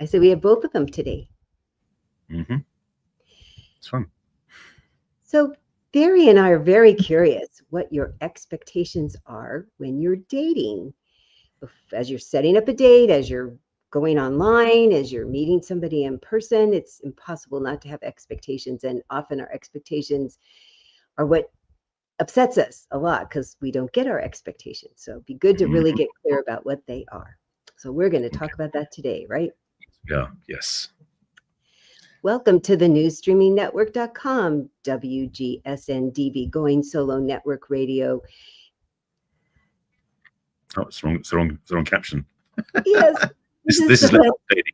I said we have both of them today. Mm-hmm. It's fun. So Barry and I are very curious what your expectations are when you're dating. As you're setting up a date, as you're going online, as you're meeting somebody in person, it's impossible not to have expectations. And often our expectations are what upsets us a lot because we don't get our expectations. So it'd be good to really get clear about what they are. So we're going to talk about that today, right? Yeah. Yes. Welcome to the newsstreamingnetwork.com, WGSN-DB, Going Solo Network Radio. Oh, it's wrong. It's the wrong caption. Yes, This is Let's Talk Dating.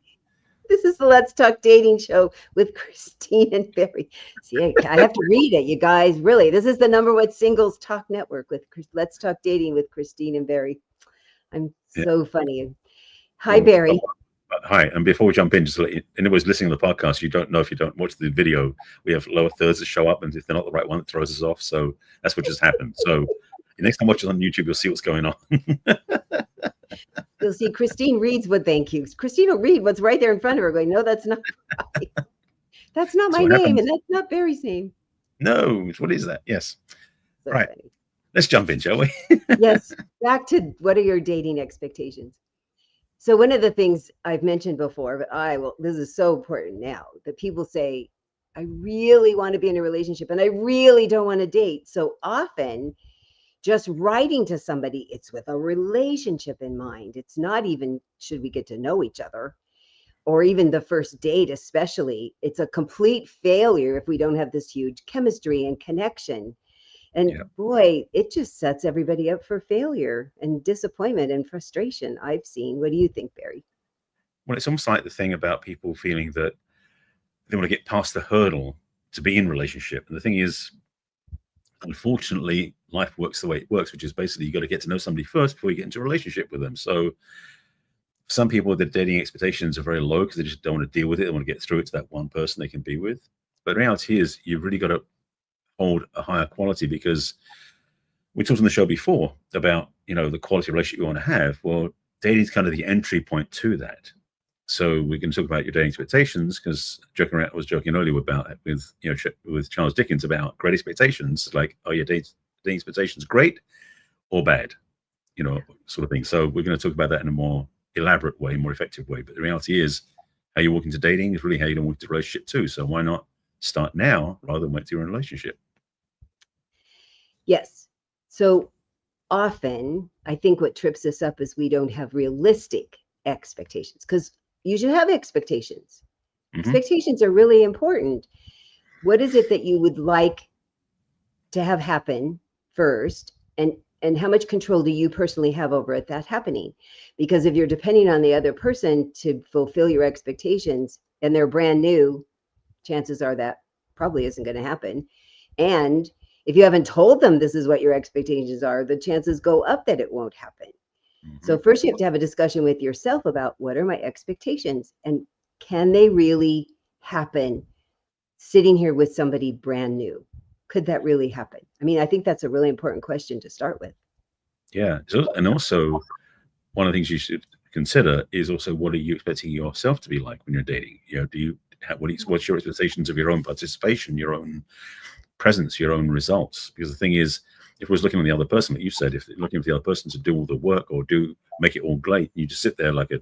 This is the Let's Talk Dating show with Christine and Barry. See, I have to read it, you guys. Really, this is the #1 singles talk network with Let's Talk Dating with Christine and Barry. I'm so funny. Hi, Barry. Hi, and before we jump in, just to let you, anybody's listening to the podcast, you don't know if you don't watch the video, we have lower thirds that show up, and if they're not the right one, it throws us off. So that's what just happened. So next time watch it on YouTube, you'll see what's going on. You'll see Christine reads what thank yous. Christine will read what's right there in front of her, going, "No, that's not right. That's not my name, and that's not Barry's name." No, what is that? Yes. So right. Funny. Let's jump in, shall we? Yes. Back to what are your dating expectations? So one of the things I've mentioned before, but this is so important now, that people say, I really want to be in a relationship and I really don't want to date. So often just writing to somebody, it's with a relationship in mind. It's not even, should we get to know each other? Or even the first date, especially. It's a complete failure if we don't have this huge chemistry and connection. And boy, it just sets everybody up for failure and disappointment and frustration, I've seen. What do you think, Barry? Well, it's almost like the thing about people feeling that they want to get past the hurdle to be in a relationship. And the thing is, unfortunately, life works the way it works, which is basically you got to get to know somebody first before you get into a relationship with them. So some people, their dating expectations are very low because they just don't want to deal with it. They want to get through it to that one person they can be with. But the reality is you've really got to hold a higher quality, because we talked on the show before about, the quality of relationship you want to have. Well, dating is kind of the entry point to that. So we can talk about your dating expectations, because I was joking earlier about it with Charles Dickens about great expectations. Like, are your dating expectations great or bad? Sort of thing. So we're going to talk about that in a more elaborate way, more effective way. But the reality is, how you walk into dating is really how you don't walk into a relationship too. So why not start now rather than wait till you're in a relationship? Yes. So often, I think what trips us up is we don't have realistic expectations, because you should have expectations. Mm-hmm. Expectations are really important. What is it that you would like to have happen first? And how much control do you personally have over that happening? Because if you're depending on the other person to fulfill your expectations and they're brand new, chances are that probably isn't going to happen. And if you haven't told them this is what your expectations are, the chances go up that it won't happen. Mm-hmm. So first you have to have a discussion with yourself about, what are my expectations and can they really happen sitting here with somebody brand new? Could that really happen? I mean, I think that's a really important question to start with. Yeah. And also, one of the things you should consider is also, what are you expecting yourself to be like when you're dating? What's your expectations of your own participation, your own presence, your own results? Because the thing is, if we're looking at the other person, like you said, if you're looking for the other person to do all the work or make it all great, you just sit there like an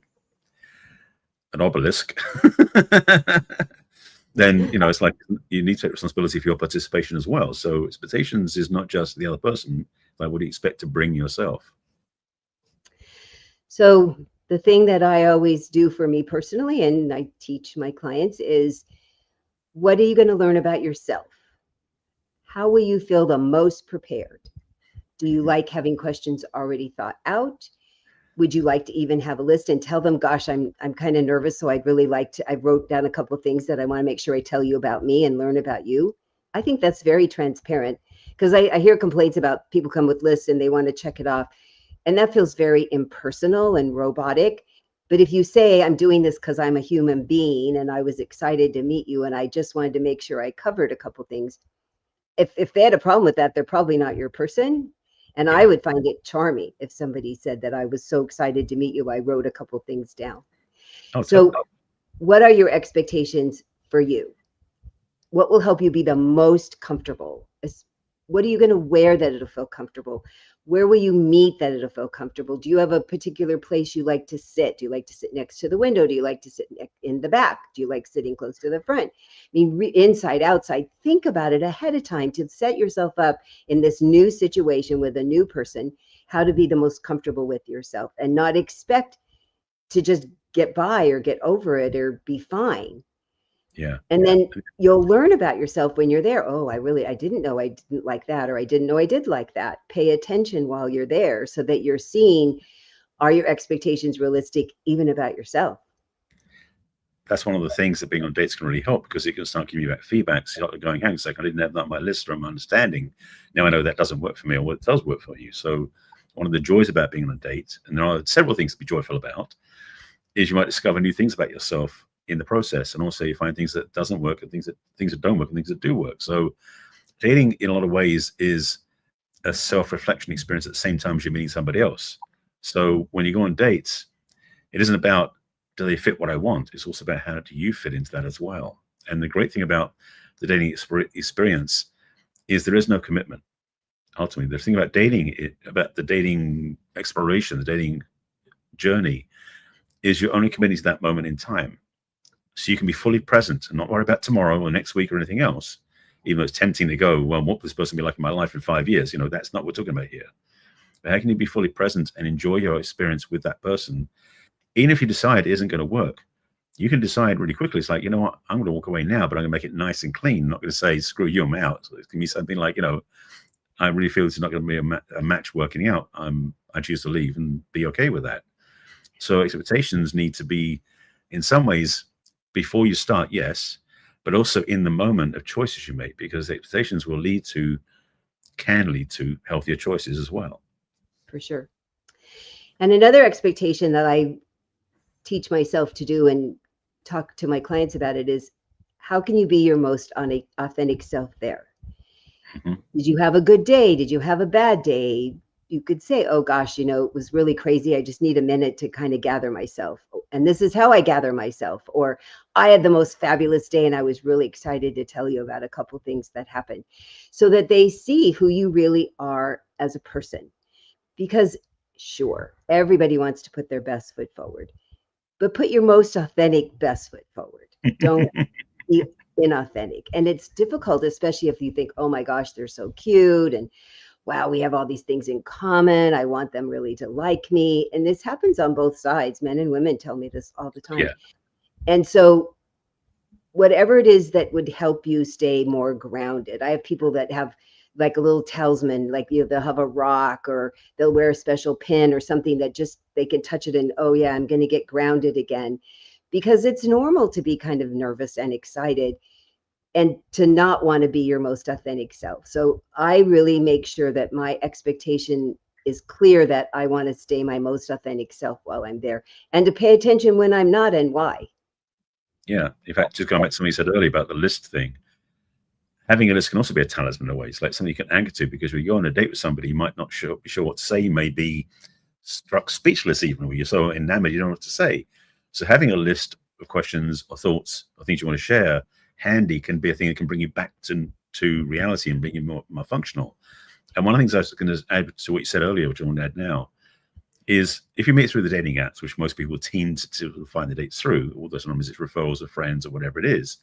obelisk, then it's like you need to take responsibility for your participation as well. So expectations is not just the other person, like what do you expect to bring yourself? So the thing that I always do for me personally, and I teach my clients, is, what are you going to learn about yourself? How will you feel the most prepared? Do you like having questions already thought out? Would you like to even have a list and tell them, gosh, I'm kind of nervous, so I'd really like to, I wrote down a couple of things that I want to make sure I tell you about me and learn about you. I think that's very transparent, because I hear complaints about people come with lists and they want to check it off. And that feels very impersonal and robotic. But if you say, I'm doing this because I'm a human being and I was excited to meet you and I just wanted to make sure I covered a couple things, if they had a problem with that, they're probably not your person. And I would find it charming if somebody said that I was so excited to meet you, I wrote a couple things down. Oh, so what are your expectations for you? What will help you be the most comfortable? What are you going to wear that it'll feel comfortable? Where will you meet that it'll feel comfortable? Do you have a particular place you like to sit? Do you like to sit next to the window? Do you like to sit in the back? Do you like sitting close to the front? I mean, inside, outside, think about it ahead of time to set yourself up in this new situation with a new person, how to be the most comfortable with yourself and not expect to just get by or get over it or be fine. Yeah. And then you'll learn about yourself when you're there. Oh, I didn't know I didn't like that, or I didn't know I did like that. Pay attention while you're there so that you're seeing, are your expectations realistic even about yourself? That's one of the things that being on dates can really help, because it can start giving you back feedback. So you're going, hang on a second, I didn't have that on my list or my understanding. Now I know that doesn't work for me, or what does work for you. So one of the joys about being on a date, and there are several things to be joyful about, is you might discover new things about yourself in the process, and also you find things that doesn't work and things that don't work and things that do work. So dating in a lot of ways is a self-reflection experience at the same time as you're meeting somebody else. So when you go on dates, it isn't about do they fit what I want, it's also about how do you fit into that as well. And the great thing about the dating experience is there is no commitment. Ultimately, the thing about dating, about the dating exploration, the dating journey, is you're only committing to that moment in time. So you can be fully present and not worry about tomorrow or next week or anything else, even though it's tempting to go, well, what will this person be like in my life in 5 years? You know, that's not what we're talking about here. But how can you be fully present and enjoy your experience with that person? Even if you decide it isn't going to work, you can decide really quickly. It's like, you know what, I'm going to walk away now, but I'm going to make it nice and clean. I'm not going to say, screw you, I'm out. So it can be something like, you know, I really feel this is not going to be a match working out. I choose to leave and be okay with that. So expectations need to be, in some ways, before you start, yes, but also in the moment of choices you make, because expectations will can lead to healthier choices as well. For sure. And another expectation that I teach myself to do and talk to my clients about it is, how can you be your most authentic self there? Mm-hmm. Did you have a good day? Did you have a bad day? You could say, oh gosh, you know, it was really crazy. I just need a minute to kind of gather myself. And this is how I gather myself. Or I had the most fabulous day and I was really excited to tell you about a couple things that happened, so that they see who you really are as a person. Because sure, everybody wants to put their best foot forward, but put your most authentic best foot forward. Don't be inauthentic. And it's difficult, especially if you think, oh my gosh, they're so cute and wow, we have all these things in common. I want them really to like me. And this happens on both sides. Men and women tell me this all the time. Yeah. And so whatever it is that would help you stay more grounded. I have people that have like a little talisman, like, you know, they'll have a rock or they'll wear a special pin or something that just they can touch it and, oh yeah, I'm going to get grounded again. Because it's normal to be kind of nervous and excited and to not want to be your most authentic self. So I really make sure that my expectation is clear that I want to stay my most authentic self while I'm there, and to pay attention when I'm not and why. Yeah. In fact, just going back to something you said earlier about the list thing, having a list can also be a talisman in a way. It's like something you can anchor to, because when you go on a date with somebody, you might not be sure what to say. You may be struck speechless even when you're so enamored you don't know what to say. So having a list of questions or thoughts or things you want to share handy can be a thing that can bring you back to reality and bring you more functional. And one of the things I was going to add to what you said earlier, which I want to add now, is if you meet through the dating apps, which most people tend to find the dates through, although sometimes it's referrals of friends or whatever it is,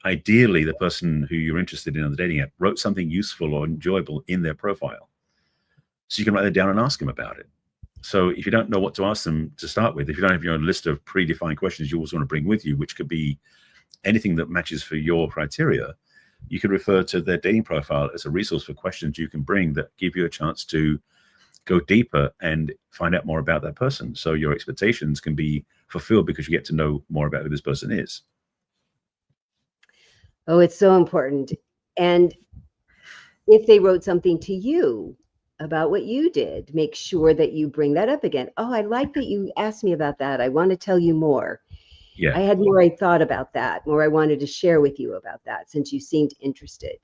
ideally the person who you're interested in on the dating app wrote something useful or enjoyable in their profile. So you can write that down and ask them about it. So if you don't know what to ask them to start with, if you don't have your own list of predefined questions you also want to bring with you, which could be anything that matches for your criteria, you could refer to their dating profile as a resource for questions you can bring that give you a chance to go deeper and find out more about that person. So your expectations can be fulfilled because you get to know more about who this person is. Oh, it's so important. And if they wrote something to you about what you did, make sure that you bring that up again. Oh, I like that you asked me about that. I want to tell you more. Yeah. I had more I thought about that, more I wanted to share with you about that, since you seemed interested.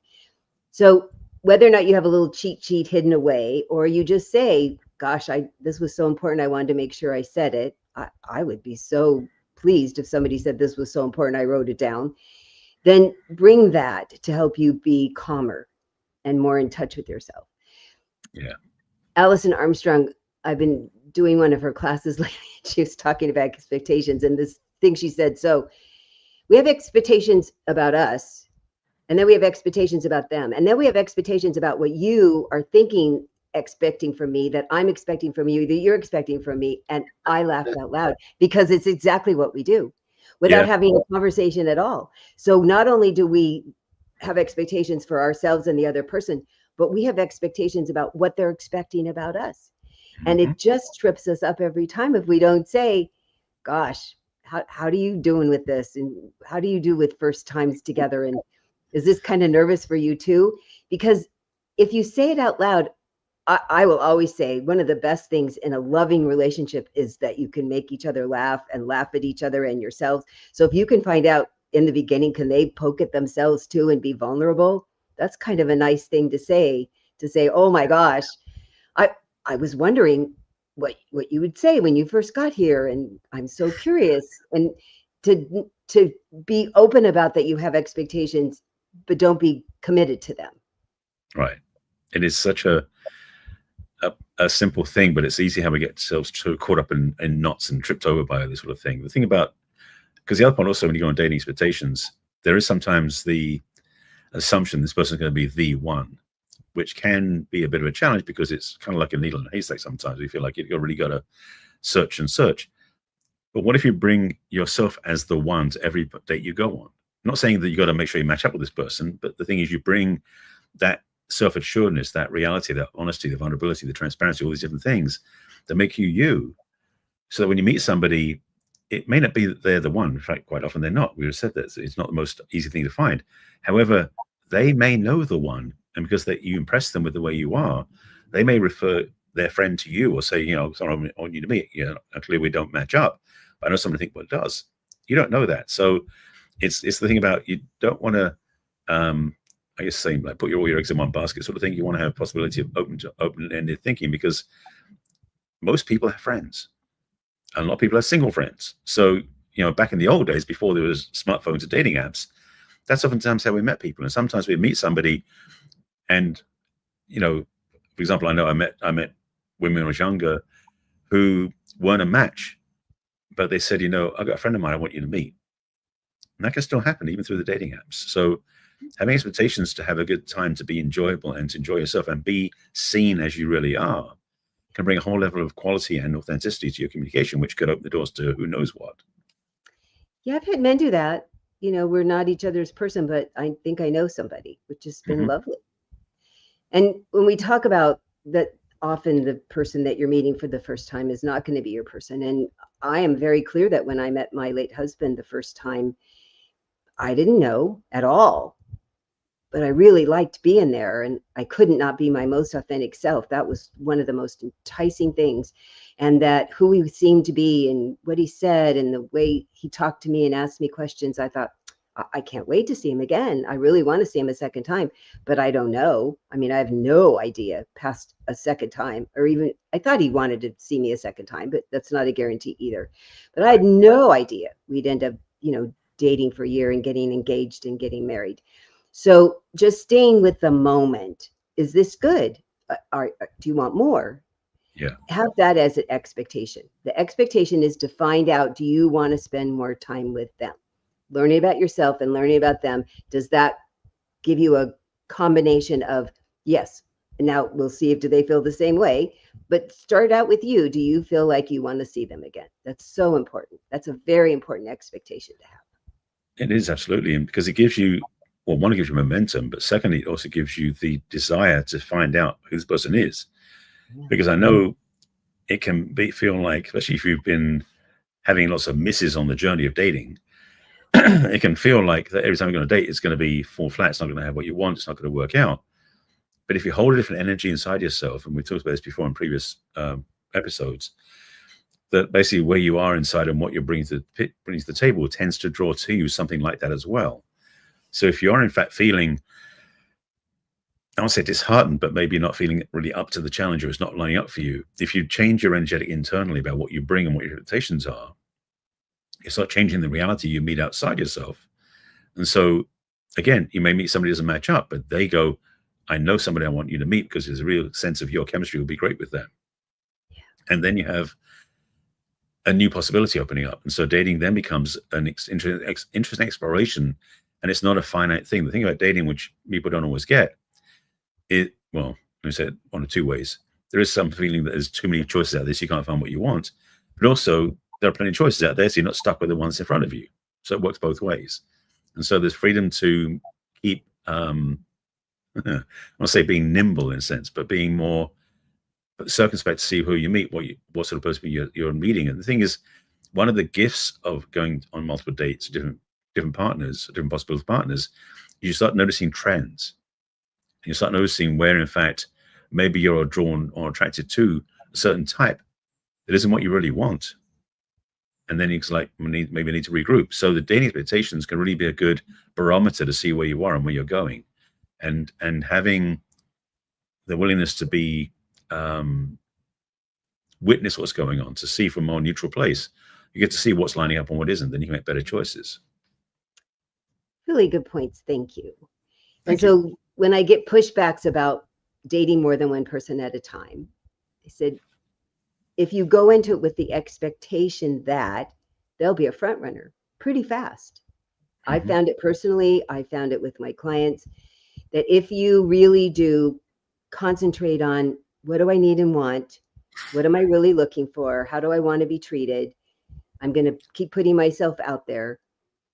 So whether or not you have a little cheat sheet hidden away, or you just say, gosh, this was so important, I wanted to make sure I said it, I would be so pleased if somebody said this was so important, I wrote it down. Then bring that to help you be calmer and more in touch with yourself. Yeah. Alison Armstrong, I've been doing one of her classes lately. She was talking about expectations, and this thing she said, so we have expectations about us, and then we have expectations about them, and then we have expectations about what you are thinking, expecting from me, that I'm expecting from you, that you're expecting from me. And I laughed out loud because it's exactly what we do without having a conversation at all. So not only do we have expectations for ourselves and the other person, but we have expectations about what they're expecting about us. And it just trips us up every time if we don't say, gosh, how do you doing with this? And how do you do with first times together? And is this kind of nervous for you too? Because if you say it out loud, I will always say one of the best things in a loving relationship is that you can make each other laugh and laugh at each other and yourselves. So if you can find out in the beginning, can they poke at themselves too and be vulnerable? That's kind of a nice thing to say, oh my gosh, I was wondering what you would say when you first got here, and I'm so curious. And to be open about that you have expectations, but don't be committed to them. Right. It is such a simple thing, but it's easy how we get ourselves so caught up in knots and tripped over by this sort of thing. The thing about, because the other part also, when you go on dating expectations, there is sometimes the assumption this person's going to be the one, which can be a bit of a challenge because it's kind of like a needle in a haystack sometimes. You feel like you've really got to search and search. But what if you bring yourself as the one to every date you go on? I'm not saying that you got to make sure you match up with this person, but the thing is you bring that self-assuredness, that reality, that honesty, the vulnerability, the transparency, all these different things that make you you, so that when you meet somebody, it may not be that they're the one. In fact, quite often they're not. We have said that it's not the most easy thing to find. However, they may know the one, and because you impress them with the way you are, they may refer their friend to you or say, sorry, I want you to meet. Clearly we don't match up. But I know somebody think, well, it does. You don't know that. So it's the thing about, you don't want to, I guess, saying like put all your eggs in one basket sort of thing. You want to have a possibility of open-ended thinking, because most people have friends. And a lot of people have single friends. So, back in the old days, before there was smartphones and dating apps, that's oftentimes how we met people. And sometimes we meet somebody and, for example, I know I met women when I was younger who weren't a match, but they said, I've got a friend of mine I want you to meet. And that can still happen even through the dating apps. So having expectations to have a good time, to be enjoyable and to enjoy yourself and be seen as you really are, can bring a whole level of quality and authenticity to your communication, which could open the doors to who knows what. Yeah, I've had men do that. We're not each other's person, but I think I know somebody, which has been lovely. And when we talk about that, often the person that you're meeting for the first time is not going to be your person. And I am very clear that when I met my late husband the first time, I didn't know at all, but I really liked being there, and I couldn't not be my most authentic self. That was one of the most enticing things. And that who he seemed to be and what he said and the way he talked to me and asked me questions, I thought, I can't wait to see him again. I really want to see him a second time, but I don't know. I mean, I have no idea past a second time, or even I thought he wanted to see me a second time, but that's not a guarantee either. But I had no idea we'd end up, dating for a year and getting engaged and getting married. So just staying with the moment. Is this good? Do you want more? Yeah. Have that as an expectation. The expectation is to find out, do you want to spend more time with them? Learning about yourself and learning about them. Does that give you a combination of, yes, now we'll see if do they feel the same way, but start out with you. Do you feel like you want to see them again? That's so important. That's a very important expectation to have. It is, absolutely. And because it gives you, well, one, it gives you momentum, but secondly, it also gives you the desire to find out who this person is. Yeah. Because I know it can feel like, especially if you've been having lots of misses on the journey of dating, it can feel like that every time you're going to date, it's going to be fall flat. It's not going to have what you want. It's not going to work out. But if you hold a different energy inside yourself, and we talked about this before in previous episodes, that basically where you are inside and what you're bringing to the table tends to draw to you something like that as well. So if you are in fact feeling, I won't say disheartened, but maybe not feeling really up to the challenge, or it's not lining up for you, if you change your energetic internally about what you bring and what your expectations are, you start changing the reality you meet outside yourself. And so, again, you may meet somebody who doesn't match up, but they go, I know somebody I want you to meet because there's a real sense of your chemistry will be great with them. Yeah. And then you have a new possibility opening up. And so dating then becomes an interesting exploration. And it's not a finite thing. The thing about dating, which people don't always get, well, let me say it one of two ways. There is some feeling that there's too many choices out there, so you can't find what you want. But also, there are plenty of choices out there, so you're not stuck with the ones in front of you. So it works both ways. And so there's freedom to keep, I want to say being nimble in a sense, but being more circumspect to see who you meet, what sort of person you're meeting. And the thing is, one of the gifts of going on multiple dates, different partners, different possible partners, you start noticing trends. You start noticing where, in fact, maybe you're drawn or attracted to a certain type that isn't what you really want. And then it's like, maybe I need to regroup. So the dating expectations can really be a good barometer to see where you are and where you're going. And having the willingness to be, witness what's going on, to see from a more neutral place. You get to see what's lining up and what isn't, then you can make better choices. Really good points. Thank you. And so when I get pushbacks about dating more than one person at a time, I said, if you go into it with the expectation that they'll be a front runner pretty fast. Mm-hmm. I found it personally. I found it with my clients that if you really do concentrate on what do I need and want, what am I really looking for? How do I want to be treated? I'm going to keep putting myself out there.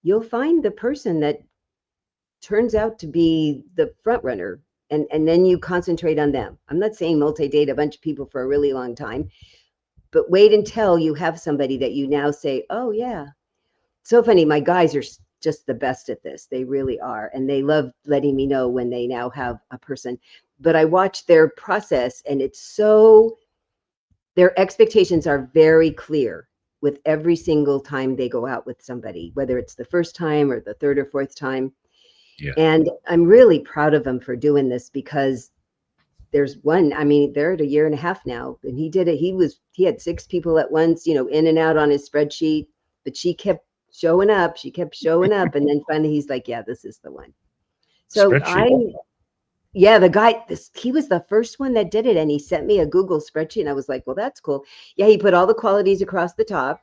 You'll find the person that turns out to be the front runner. And then you concentrate on them. I'm not saying multi-date a bunch of people for a really long time, but wait until you have somebody that you now say, oh yeah. So funny. My guys are just the best at this. They really are. And they love letting me know when they now have a person, but I watch their process and it's so, their expectations are very clear with every single time they go out with somebody, whether it's the first time or the third or fourth time. Yeah. And I'm really proud of him for doing this because there's one, I mean, they're at 1.5 years now and he did it. He had 6 people at once, in and out on his spreadsheet, but she kept showing up. And then finally he's like, yeah, this is the one. So the guy, he was the first one that did it. And he sent me a Google spreadsheet and I was like, well, that's cool. Yeah. He put all the qualities across the top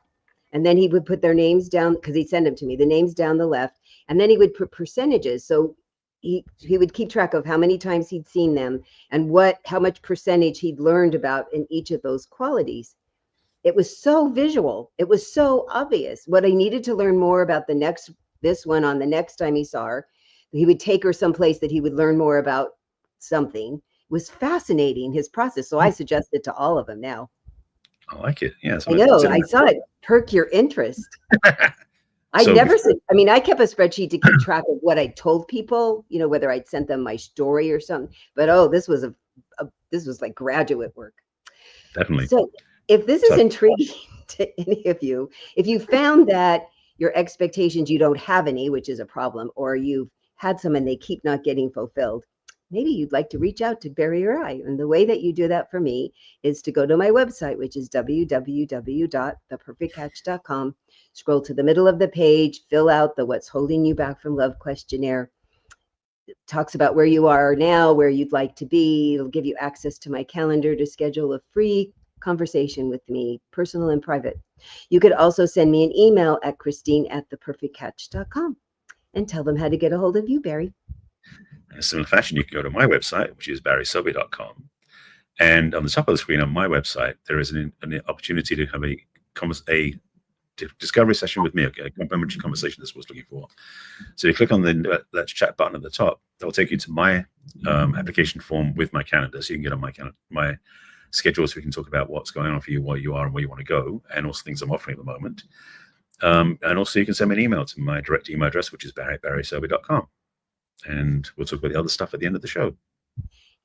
and then he would put their names down because he'd send them to me, the names down the left. And then he would put percentages. So he would keep track of how many times he'd seen them and how much percentage he'd learned about in each of those qualities. It was so visual. It was so obvious what I needed to learn more about this one on the next time he saw her. He would take her someplace that he would learn more about something. It was fascinating, his process. So I suggest it to all of them now. I like it. Yeah. I know. I saw it perk your interest. I kept a spreadsheet to keep track of what I told people, whether I'd sent them my story or something, but this was this was like graduate work. Definitely. So if this is intriguing to any of you, if you found that your expectations, you don't have any, which is a problem, or you've had some and they keep not getting fulfilled, maybe you'd like to reach out to Barry or I. And the way that you do that for me is to go to my website, which is www.theperfectcatch.com. Scroll to the middle of the page, fill out the What's Holding You Back from Love questionnaire. It talks about where you are now, where you'd like to be. It'll give you access to my calendar to schedule a free conversation with me, personal and private. You could also send me an email at Christine@theperfectcatch.com and tell them how to get a hold of you, Barry. In a similar fashion, you can go to my website, which is barryselby.com. And on the top of the screen on my website, there is an opportunity to have a discovery session with me, a complimentary conversation that's what I was looking for. So you click on the Let's Chat button at the top. That will take you to my application form with my calendar. So you can get on my schedule so we can talk about what's going on for you, where you are and where you want to go, and also things I'm offering at the moment. And also you can send me an email to my direct email address, which is barry@barryselby.com. And we'll talk about the other stuff at the end of the show.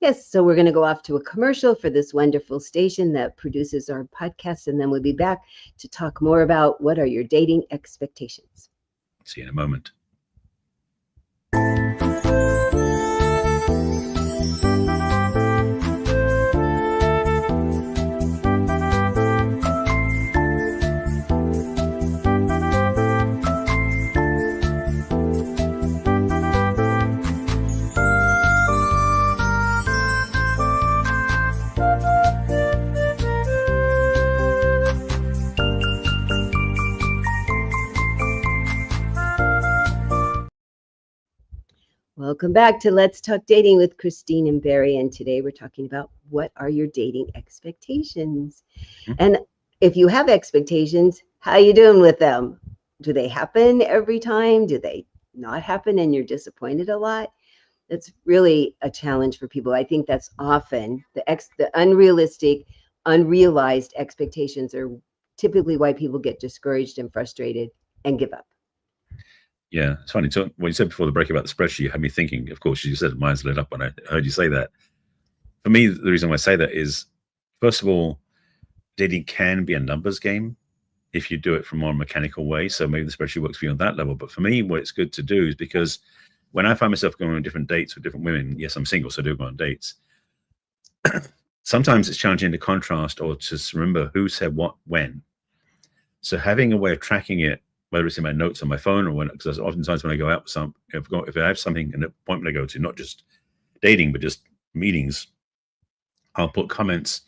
Yes, so we're going to go off to a commercial for this wonderful station that produces our podcast, and then we'll be back to talk more about what are your dating expectations. See you in a moment. Welcome back to Let's Talk Dating with Christine and Barry. And today we're talking about what are your dating expectations? And if you have expectations, how are you doing with them? Do they happen every time? Do they not happen and you're disappointed a lot? That's really a challenge for people. I think that's often the unrealistic, unrealized expectations are typically why people get discouraged and frustrated and give up. Yeah, it's funny. So when you said before the break about the spreadsheet, you had me thinking, of course, you said mine's lit up when I heard you say that. For me, the reason why I say that is, first of all, dating can be a numbers game if you do it from a more mechanical way. So maybe the spreadsheet works for you on that level. But for me, what it's good to do is because when I find myself going on different dates with different women, yes, I'm single, so I do go on dates. Sometimes it's challenging to contrast or to remember who said what when. So having a way of tracking it, whether it's in my notes on my phone or when, because oftentimes when I go out with if I have something, an appointment I go to, not just dating, but just meetings, I'll put comments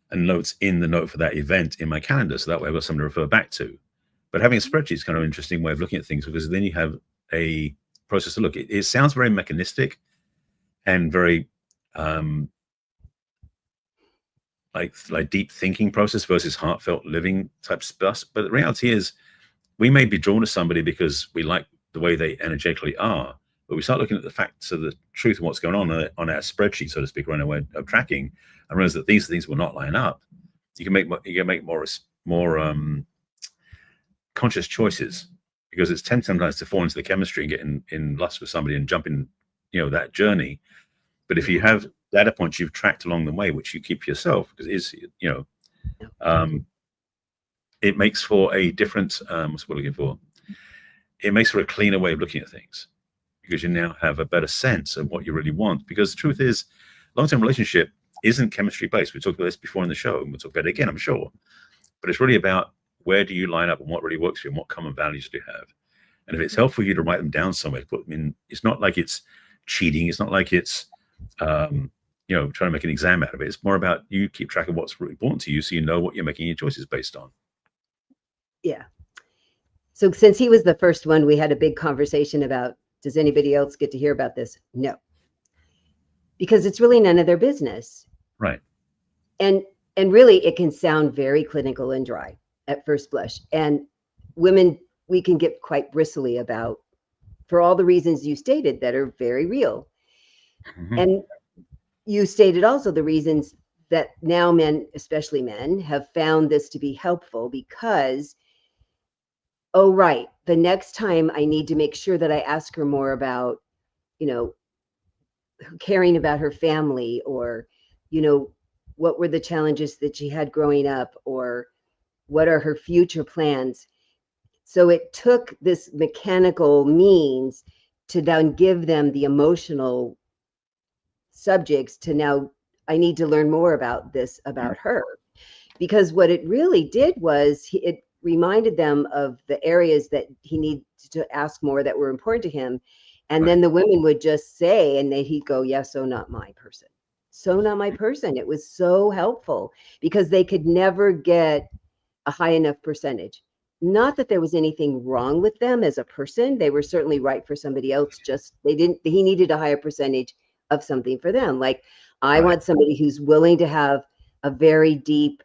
and notes in the note for that event in my calendar. So that way I've got something to refer back to. But having a spreadsheet is kind of an interesting way of looking at things, because then you have a process to look. It sounds very mechanistic and very like deep thinking process versus heartfelt living type stuff. But the reality is, we may be drawn to somebody because we like the way they energetically are, but we start looking at the facts of the truth of what's going on our spreadsheet, so to speak, or in a way of tracking, and realize that these things will not line up. You can make more conscious choices, because it's tends sometimes to fall into the chemistry and get in lust with somebody and jump in, that journey. But if you have data points you've tracked along the way, which you keep for yourself, because it is, it makes for a different, what's what we're looking for? It makes for a cleaner way of looking at things, because you now have a better sense of what you really want. Because the truth is, long-term relationship isn't chemistry based. We talked about this before in the show, and we'll talk about it again, I'm sure. But it's really about where do you line up and what really works for you and what common values do you have. And if it's helpful for you to write them down somewhere, to put them in, it's not like it's cheating. It's not like it's, trying to make an exam out of it. It's more about you keep track of what's really important to you, so you know what you're making your choices based on. Yeah. So since he was the first one, we had a big conversation about, does anybody else get to hear about this? No. Because it's really none of their business. Right. And really, it can sound very clinical and dry at first blush. And women, we can get quite bristly about, for all the reasons you stated that are very real. Mm-hmm. And you stated also the reasons that now men, especially men, have found this to be helpful, because, oh, right, the next time I need to make sure that I ask her more about, caring about her family, or, what were the challenges that she had growing up, or what are her future plans. So it took this mechanical means to then give them the emotional subjects to now, I need to learn more about this, about her. Because what it really did was it reminded them of the areas that he needed to ask more that were important to him. And right. Then the women would just say, and he'd go, yeah, so not my person. So not my person. It was so helpful, because they could never get a high enough percentage. Not that there was anything wrong with them as a person. They were certainly right for somebody else. Just he needed a higher percentage of something for them. Like, I want somebody who's willing to have a very deep,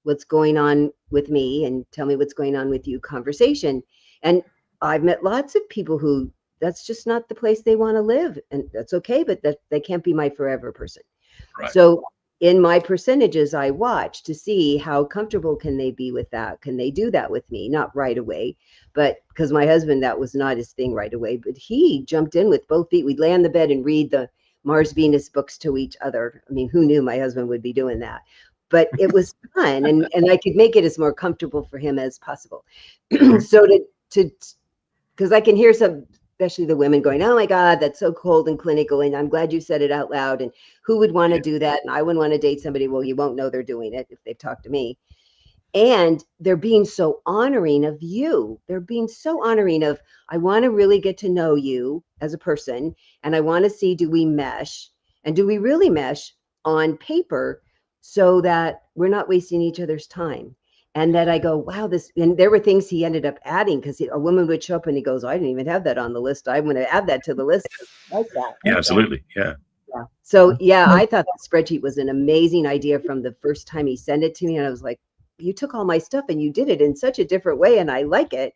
what's going on with me and tell me what's going on with you conversation. And I've met lots of people who that's just not the place they want to live, and that's okay, but that they can't be my forever person. Right. So in my percentages, I watch to see how comfortable can they be with that. Can they do that with me? Not right away, but because my husband, that was not his thing right away, but he jumped in with both feet. We'd lay on the bed and read the Mars Venus books to each other. I mean, who knew my husband would be doing that? But it was fun, and I could make it as more comfortable for him as possible. So because I can hear some, especially the women going, oh my God, that's so cold and clinical, and I'm glad you said it out loud, and who would want to do that? And I wouldn't want to date somebody. Well, you won't know they're doing it if they've talked to me. And they're being so honoring of you. They're being so honoring of, I want to really get to know you as a person, and I want to see, do we mesh, and do we really mesh on paper, so that we're not wasting each other's time. And then I go, wow, this, and there were things he ended up adding because a woman would show up and he goes, I didn't even have that on the list. I'm going to add that to the list. Like that. Yeah, absolutely. Yeah. Yeah. So yeah, I thought the spreadsheet was an amazing idea from the first time he sent it to me. And I was like, you took all my stuff and you did it in such a different way. And I like it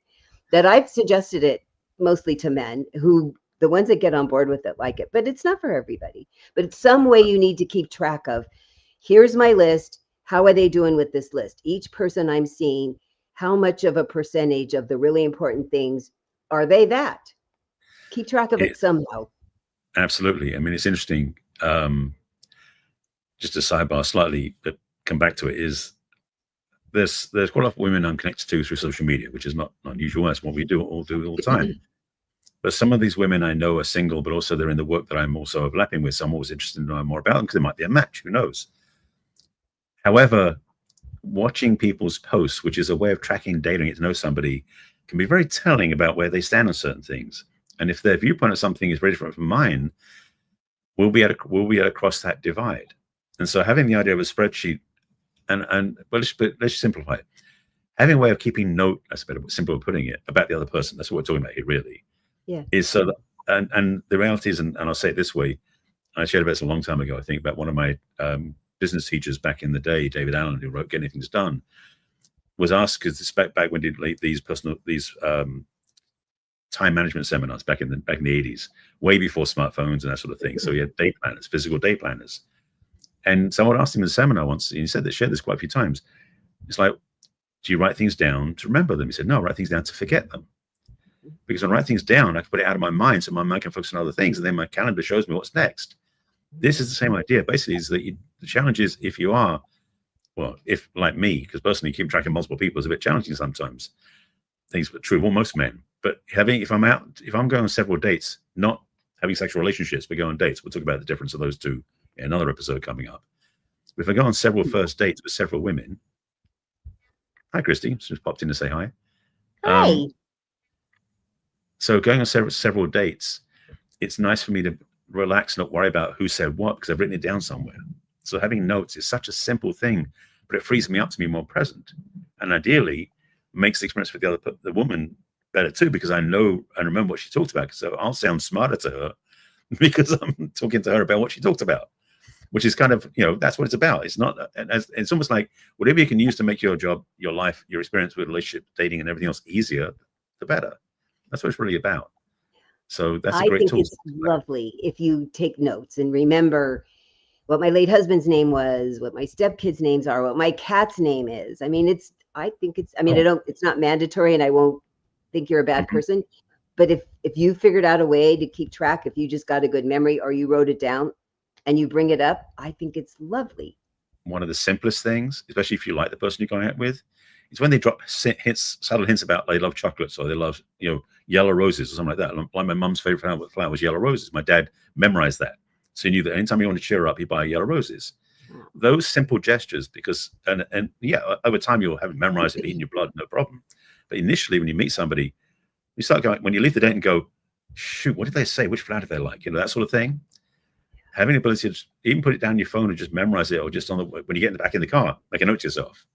that I've suggested it mostly to men who, the ones that get on board with it, like it, but it's not for everybody. But it's some way you need to keep track of, here's my list. How are they doing with this list? Each person I'm seeing, how much of a percentage of the really important things are they that? Keep track of it somehow. Absolutely. I mean, it's interesting. Just a sidebar slightly, but come back to it, is there's quite a lot of women I'm connected to through social media, which is not unusual. That's what we all do all the time. But some of these women I know are single, but also they're in the work that I'm also overlapping with. So I'm always interested in knowing more about them because there might be a match. Who knows? However, watching people's posts, which is a way of tracking data and get to know somebody, can be very telling about where they stand on certain things. And if their viewpoint of something is very different from mine, we'll be able to cross that divide. And so having the idea of a spreadsheet, and well, let's simplify it. Having a way of keeping note, that's a better simple way of putting it, about the other person. That's what we're talking about here, really. Yeah. Is so that, and the reality is, and I'll say it this way, I shared about this a long time ago, I think, about one of my business teachers back in the day, David Allen, who wrote Getting Things Done, was asked, because back when he did these time management seminars back in the 80s, way before smartphones and that sort of thing. So he had day planners, physical day planners. And someone asked him in a seminar once, and he said that, shared this quite a few times. It's like, do you write things down to remember them? He said, no, I write things down to forget them. Because when I write things down, I can put it out of my mind so my mind can focus on other things. And then my calendar shows me what's next. This is the same idea. Basically, is that the challenge is, if you are, well, if like me, because personally keeping track of multiple people is a bit challenging sometimes. Things are true of almost men. But if I'm going on several dates, not having sexual relationships, but go on dates, we'll talk about the difference of those two in another episode coming up. If I go on several first dates with several women, hi Christy, just popped in to say hi. Hi. So going on several dates, it's nice for me to relax, not worry about who said what, because I've written it down somewhere. So having notes is such a simple thing, but it frees me up to be more present, and ideally makes the experience with the woman better too, because I know and remember what she talked about. So I'll sound smarter to her because I'm talking to her about what she talked about, which is kind of, that's what it's about. It's not, it's almost like whatever you can use to make your job, your life, your experience with relationship, dating, and everything else easier, the better. That's what it's really about. So that's a great tool. I think it's lovely if you take notes and remember what my late husband's name was, what my stepkids' names are, what my cat's name is. I mean, it's not mandatory, and I won't think you're a bad person. But if you figured out a way to keep track, if you just got a good memory or you wrote it down and you bring it up, I think it's lovely. One of the simplest things, especially if you like the person you're going out with, is when they drop subtle hints about they love chocolates or they love, yellow roses or something like that. Like my mum's favorite flower was yellow roses. My dad memorized that. So he knew that anytime you want to cheer her up, he'd buy yellow roses. Those simple gestures, because, and yeah, over time you'll have it memorized, it in your blood, no problem. But initially when you meet somebody, you start going, when you leave the date and go, shoot, what did they say? Which flower did they like? That sort of thing. Having the ability to even put it down on your phone and just memorize it, or just when you get back in the car, make a note to yourself.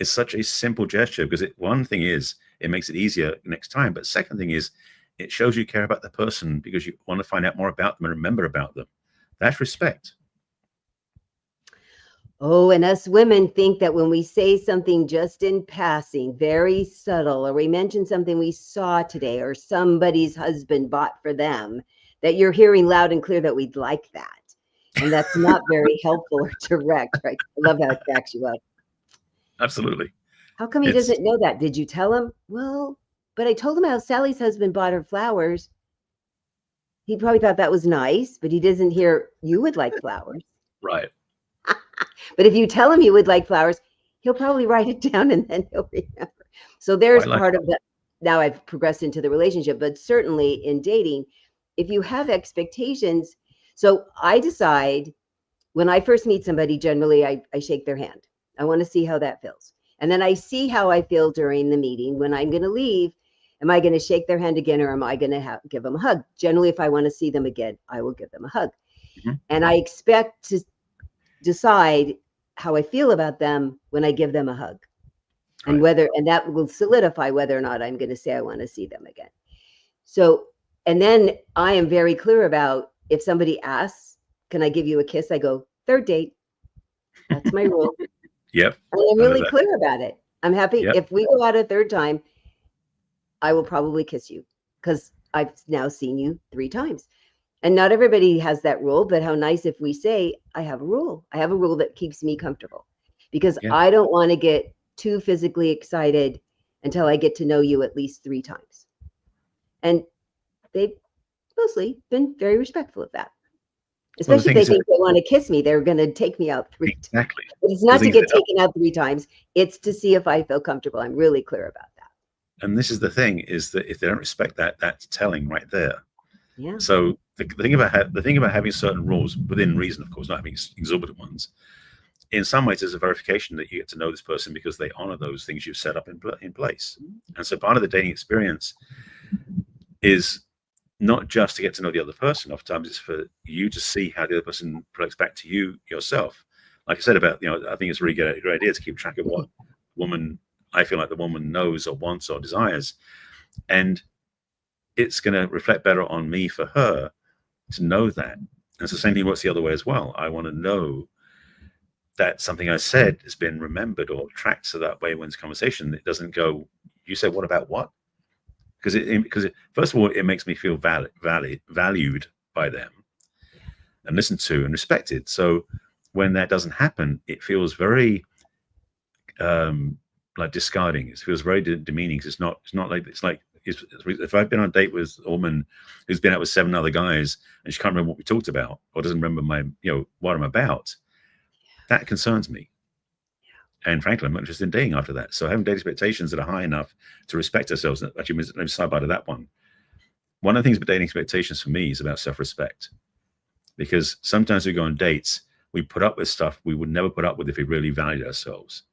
It's such a simple gesture, because one thing is it makes it easier next time. But second thing is it shows you care about the person because you want to find out more about them and remember about them. That's respect. Oh, and us women think that when we say something just in passing, very subtle, or we mention something we saw today or somebody's husband bought for them, that you're hearing loud and clear that we'd like that. And that's not very helpful or direct, right? I love how it backs you up. Absolutely. How come he doesn't know that? Did you tell him? Well, but I told him how Sally's husband bought her flowers. He probably thought that was nice, but he doesn't hear you would like flowers. Right. But if you tell him you would like flowers, he'll probably write it down and then he'll remember. So there's part of that. Now I've progressed into the relationship, but certainly in dating, if you have expectations. So I decide when I first meet somebody, generally I shake their hand. I want to see how that feels. And then I see how I feel during the meeting. When I'm going to leave, am I going to shake their hand again, or am I going to give them a hug? Generally, if I want to see them again, I will give them a hug. And I expect to decide how I feel about them when I give them a hug. and whether, and that will solidify whether or not I'm going to say I want to see them again. So, and then I am very clear about, if somebody asks, can I give you a kiss? I go, third date. That's my rule. Yep. And I'm really clear about it. I'm happy if we go out a third time, I will probably kiss you because I've now seen you 3 times. And not everybody has that rule, but how nice if we say, I have a rule. I have a rule that keeps me comfortable, because I don't want to get too physically excited until I get to know you at least 3 times. And they've mostly been very respectful of that. Especially if they think they want to kiss me, they're going to take me out 3 times. Exactly. But it's not to get taken out 3 times. It's to see if I feel comfortable. I'm really clear about that. And this is the thing, is that if they don't respect that, that's telling right there. Yeah. So the thing about having certain rules within reason, of course, not having exorbitant ones, in some ways there's a verification that you get to know this person because they honor those things you've set up in place. And so part of the dating experience is not just to get to know the other person. Oftentimes it's for you to see how the other person reflects back to you yourself. Like I said about, I think it's a really great idea to keep track of what woman I feel like the woman knows or wants or desires. And it's going to reflect better on me for her to know that. And it's the same thing works the other way as well. I want to know that something I said has been remembered or tracked, so that way when it's conversation, it doesn't go, you said what about what? Because first of all, it makes me feel valued by them and listened to and respected. So when that doesn't happen, it feels very like discarding. It feels very demeaning. It's like if I've been on a date with a woman who's been out with 7 other guys and she can't remember what we talked about or doesn't remember what I'm about, that concerns me. And frankly, I'm not interested in dating after that. So having dating expectations that are high enough to respect ourselves, actually, let me sidebar to that one. One of the things about dating expectations for me is about self-respect, because sometimes we go on dates, we put up with stuff we would never put up with if we really valued ourselves.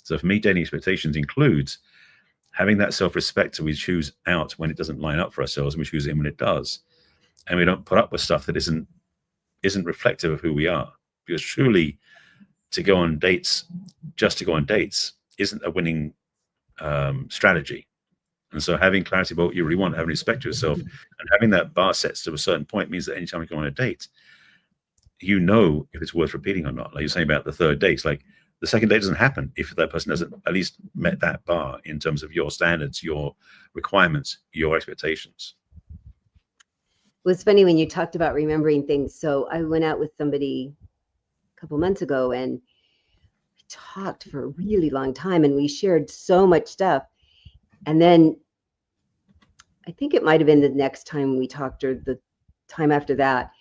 So for me, dating expectations includes having that self-respect, so we choose out when it doesn't line up for ourselves, and we choose in when it does. And we don't put up with stuff that isn't reflective of who we are. Because truly, to go on dates, just to go on dates, isn't a winning strategy. And so having clarity about what you really want, having respect to yourself, and having that bar set to a certain point means that anytime you go on a date, you know if it's worth repeating or not. Like you're saying about the third date, like the second date doesn't happen if that person hasn't at least met that bar in terms of your standards, your requirements, your expectations. It was funny when you talked about remembering things. So I went out with somebody a couple months ago and we talked for a really long time and we shared so much stuff. And then I think it might have been the next time we talked or the time after that.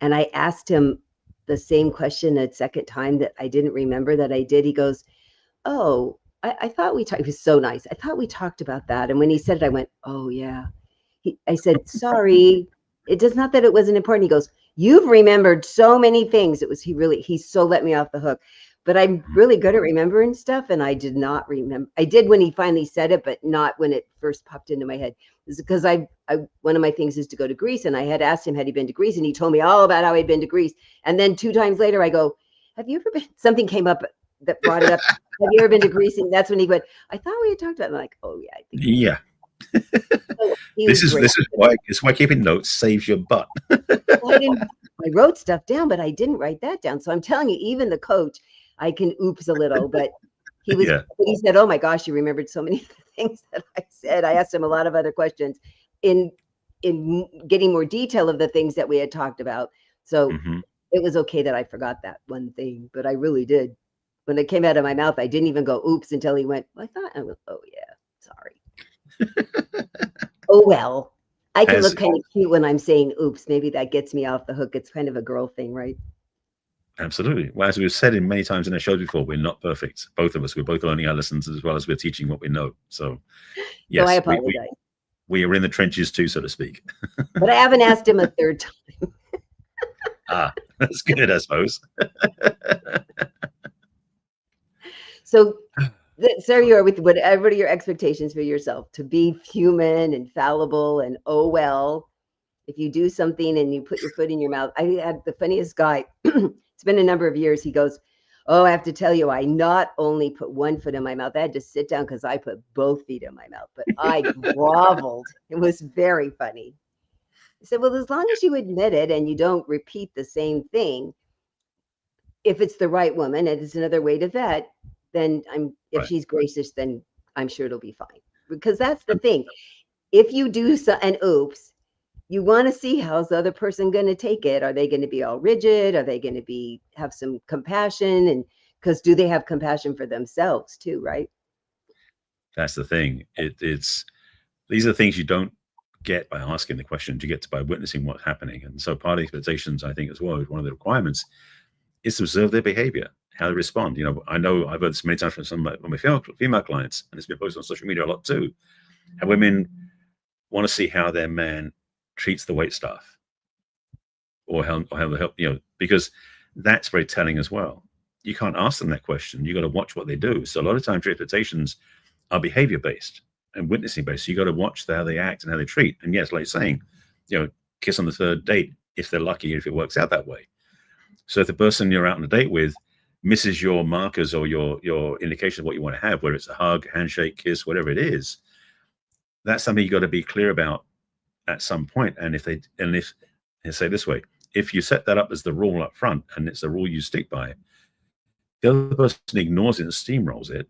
And I asked him the same question a second time that I didn't remember that I did. He goes, oh, I thought we talked. He was so nice. I thought we talked about that. And when he said it, I went, oh yeah. I said, sorry. It does not that it wasn't important. He goes, you've remembered so many things. He so let me off the hook. But I'm really good at remembering stuff, and I did not remember. I did when he finally said it, but not when it first popped into my head. It's because one of my things is to go to Greece, and I had asked him, had he been to Greece, and he told me all about how he'd been to Greece. And then 2 times later, I go, have you ever been? Something came up that brought it up. Have you ever been to Greece? And that's when he went, I thought we had talked about it. I'm like, oh yeah, I think yeah. So this is why keeping notes saves your butt. I wrote stuff down, but I didn't write that down. So I'm telling you, even the coach, I can oops a little, but he was. Yeah. He said, "Oh my gosh, you remembered so many things that I said." I asked him a lot of other questions in getting more detail of the things that we had talked about. So it was okay that I forgot that one thing, but I really did. When it came out of my mouth, I didn't even go oops until he went, I thought, I went, oh yeah, sorry. Oh well. I can look kind of cute when I'm saying oops. Maybe that gets me off the hook. It's kind of a girl thing, right? Absolutely. Well, as we've said in many times in our shows before, we're not perfect. Both of us. We're both learning our lessons as well as we're teaching what we know. So, yes, I apologize. We are in the trenches too, so to speak. But I haven't asked him a third time. That's good, I suppose. So, there you are with whatever your expectations for yourself, to be human and fallible and oh well. If you do something and you put your foot in your mouth, I had the funniest guy. It's been a number of years. He goes, Oh, I have to tell you, I not only put one foot in my mouth, I had to sit down because I put both feet in my mouth, but I groveled. It was very funny. I said, well, as long as you admit it and you don't repeat the same thing, if it's the right woman and it's another way to vet, then if Right. she's gracious, then I'm sure it'll be fine. Because that's the thing. If you do an oops, you want to see how's the other person going to take it. Are they going to be all rigid? Are they going to have some compassion? And because do they have compassion for themselves too, right? That's the thing. These are things you don't get by asking the questions. You get to by witnessing what's happening. And so part of the expectations, I think, as well, is one of the requirements is to observe their behavior, how they respond. I know I've heard this many times from some of my female clients, and it's been posted on social media a lot too. How women want to see how their man treats the wait staff, or how they help, because that's very telling as well. You can't ask them that question. You got to watch what they do. So a lot of times your expectations are behavior based and witnessing based. So you got to watch how they act and how they treat. And yes, like saying, kiss on the third date if they're lucky, if it works out that way. So if the person you're out on a date with misses your markers or your indication of what you want to have, whether it's a hug, handshake, kiss, whatever it is, that's something you got to be clear about at some point. And if say this way, if you set that up as the rule up front and it's a rule you stick by, the other person ignores it and steamrolls it,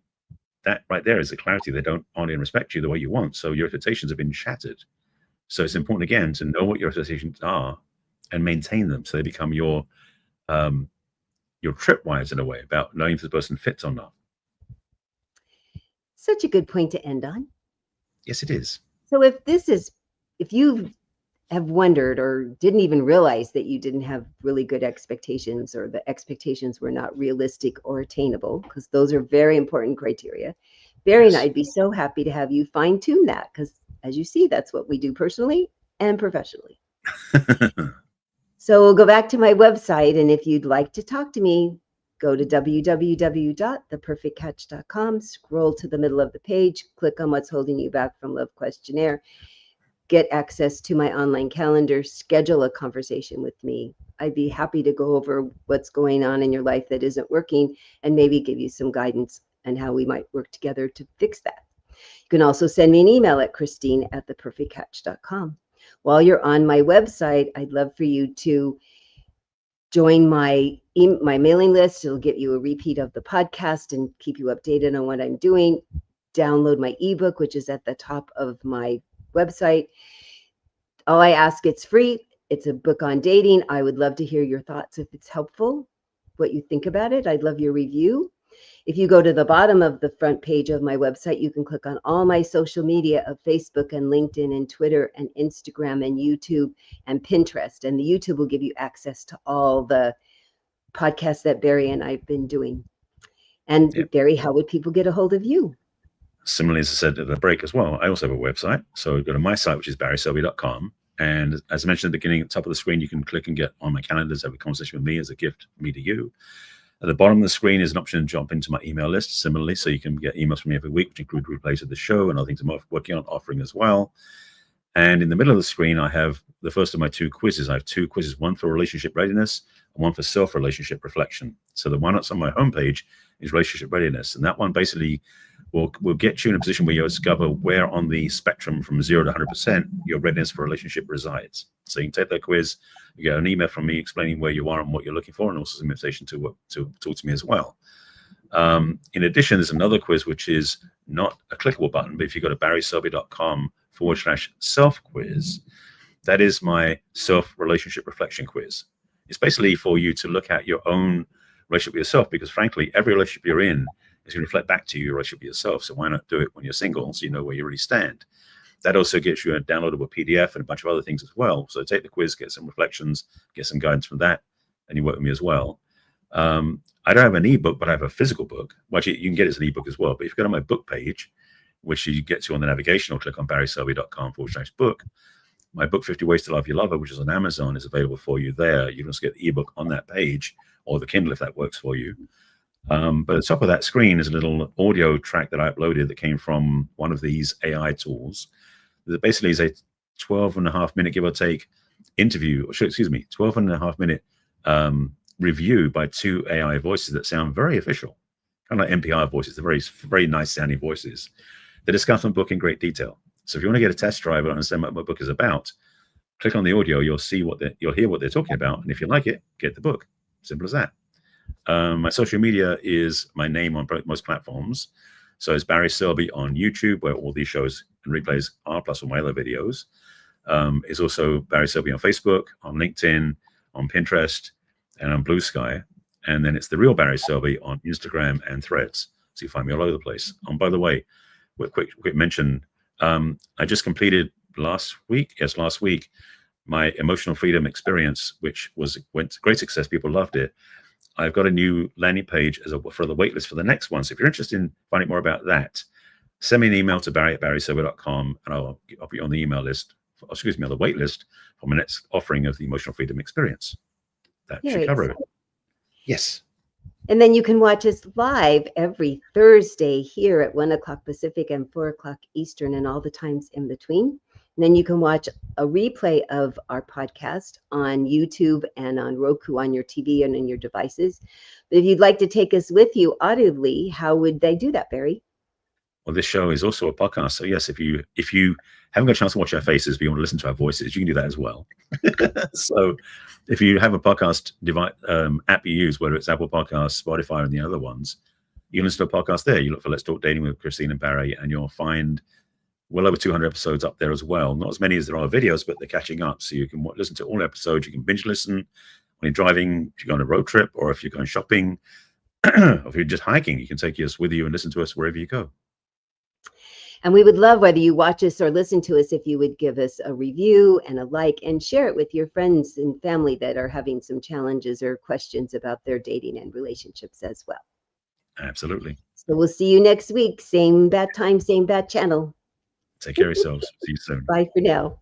that right there is the clarity. They don't honor and respect you the way you want. So your expectations have been shattered. So it's important, again, to know what your expectations are and maintain them so they become your tripwires in a way about knowing if the person fits or not. Such a good point to end on. Yes, it is. So if you have wondered or didn't even realize that you didn't have really good expectations, or the expectations were not realistic or attainable, because those are very important criteria, Barry and I'd be so happy to have you fine tune that, because as you see, that's what we do personally and professionally. So we'll go back to my website, and if you'd like to talk to me, go to www.theperfectcatch.com, scroll to the middle of the page, click on what's holding you back from love questionnaire, get access to my online calendar, schedule a conversation with me. I'd be happy to go over what's going on in your life that isn't working and maybe give you some guidance on how we might work together to fix that. You can also send me an email at Christine@theperfectcatch.com. While you're on my website, I'd love for you to join my mailing list. It'll get you a repeat of the podcast and keep you updated on what I'm doing. Download my ebook, which is at the top of my website. All I ask, it's free. It's a book on dating. I would love to hear your thoughts if it's helpful, what you think about it. I'd love your review. If you go to the bottom of the front page of my website, you can click on all my social media of Facebook and LinkedIn and Twitter and Instagram and YouTube and Pinterest. And the YouTube will give you access to all the podcasts that Barry and I've been doing. And Barry, how would people get a hold of you? Similarly, as I said at the break as well, I also have a website. So go to my site, which is barryselby.com. And as I mentioned at the beginning, at the top of the screen, you can click and get on my calendars, have a conversation with me as a gift from me to you. At the bottom of the screen is an option to jump into my email list, similarly, so you can get emails from me every week, which include replays of the show and other things I'm working on offering as well. And in the middle of the screen, I have the first of my two quizzes. I have two quizzes, one for relationship readiness and one for self-relationship reflection. So the one that's on my homepage is relationship readiness. And that one basically will get you in a position where you discover where on the spectrum from 0 to 100% your readiness for a relationship resides. So you can take that quiz, you get an email from me explaining where you are and what you're looking for, and also some invitation to talk to me as well. In addition, there's another quiz, which is not a clickable button, but if you go to barryselby.com/self quiz, that is my self-relationship reflection quiz. It's basically for you to look at your own relationship with yourself, because frankly, every relationship you're in is going to reflect back to you your relationship with yourself. So why not do it when you're single, so you know where you really stand? That also gets you a downloadable PDF and a bunch of other things as well. So take the quiz, get some reflections, get some guidance from that, and you work with me as well. I don't have an ebook, but I have a physical book. Well, actually, you can get it as an ebook as well. But if you go to my book page, which you get to on the navigation, or click on barryselby.com/book, my book, 50 Ways to Love Your Lover, which is on Amazon, is available for you there. You can just get the ebook on that page, or the Kindle if that works for you. But at the top of that screen is a little audio track that I uploaded that came from one of these AI tools. That basically is a 12.5 minute, give or take, interview, or 12.5 minute review by 2 AI voices that sound very official, kind of like NPR voices. They're very, very nice sounding voices. They discuss the book in great detail. So if you want to get a test drive and understand what my book is about, click on the audio. You'll hear what they're talking about, and if you like it, get the book. Simple as that. My social media is my name on most platforms. So it's Barry Selby on YouTube, where all these shows and replays are, plus all my other videos. It's also Barry Selby on Facebook, on LinkedIn, on Pinterest, and on Blue Sky. And then it's The Real Barry Selby on Instagram and Threads. So you find me all over the place. And by the way, quick mention, I just completed last week, my emotional freedom experience, which went to great success. People loved it. I've got a new landing page for the waitlist for the next one. So if you're interested in finding more about that, send me an email to barry@barryselby.com, and I'll put you on the email list. On the wait list for my next offering of the emotional freedom experience. That should cover it. Yes. And then you can watch us live every Thursday here at 1 o'clock Pacific and 4 o'clock Eastern, and all the times in between. And then you can watch a replay of our podcast on YouTube and on Roku on your TV and on your devices. But if you'd like to take us with you audibly, how would they do that, Barry? Well, this show is also a podcast. So yes, if you haven't got a chance to watch our faces, but you want to listen to our voices, you can do that as well. So if you have a podcast app you use, whether it's Apple Podcasts, Spotify, and the other ones, you can listen to a podcast there. You look for Let's Talk Dating with Christine and Barry, and you'll find well over 200 episodes up there as well. Not as many as there are videos, but they're catching up. So you can listen to all episodes. You can binge listen when you're driving, if you're on a road trip, or if you're going shopping, or if you're just hiking, you can take us with you and listen to us wherever you go. And we would love whether you watch us or listen to us if you would give us a review and a like, and share it with your friends and family that are having some challenges or questions about their dating and relationships as well. Absolutely. So we'll see you next week. Same bad time, same bad channel. Take care of yourselves. See you soon. Bye for now.